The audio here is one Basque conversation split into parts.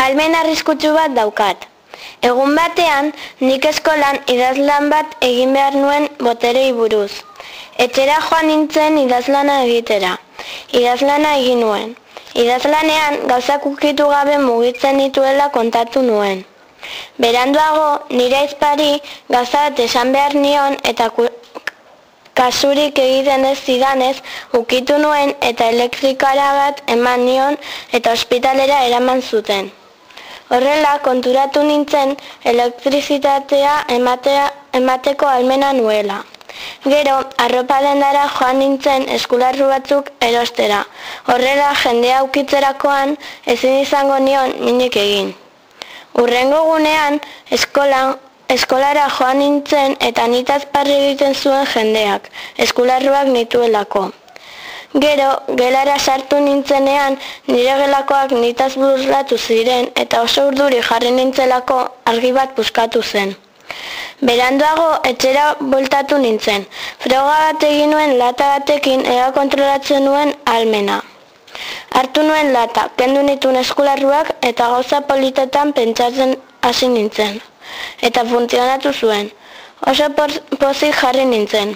Ahalmen arriskutsu bat daukat. Egun batean, nik eskolan idazlan bat egin behar nuen boterei buruz. Etxera joan nintzen idazlana egitera. Idazlana egin nuen. Idazlanean gauzak ukitu gabe mugitzen nituela kontatu nuen. Beranduago, nire ahizpari gauza bat esan behar nion eta kasurik egiten ez zidanez ukitu nuen eta elektrikara bat eman nion eta ospitalera eraman zuten. Horrela, konturatu nintzen elektrizitatea emateko ahalmena nuela. Gero, arropa dendara joan nintzen eskularru batzuk erostera. Horrela, jendea ukitzerakoan ezin izango nion minik egin. Hurrengo gunean, eskolara joan nintzen eta nitaz parri egiten zuen jendeak, eskularruak nituelako. Gero, gelara sartu nintzenean, nire gelakoak nitaz burlatu ziren eta oso urduri jarri nintzelako argi bat puskatu zen. Beranduago etxera bueltatu nintzen. Froga bat egin nuen lata batekin ega kontrolatzen nuen ahalmena. Hartu nuen lata, kendu nituen eskularruak eta gauza politetan pentsatzen hasi nintzen. Eta funtzionatu zuen. Oso pozik jarri nintzen.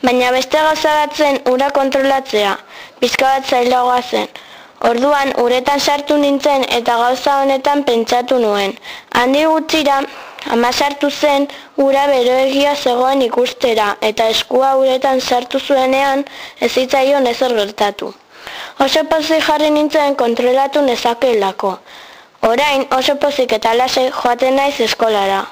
Baina beste gauza bat zen ura kontrolatzea, pixka bat zailagoa zen. Orduan uretan sartu nintzen eta gauza honetan pentsatu nuen. Handik gutxira, ama sartu zen ura beroegia zegoen ikustera eta eskua uretan sartu zuenean ez zitzaion ezer gertatu. Oso pozik jarri nintzen kontrolatu nezakeelako. Orain oso pozik eta lasai joaten naiz eskolara.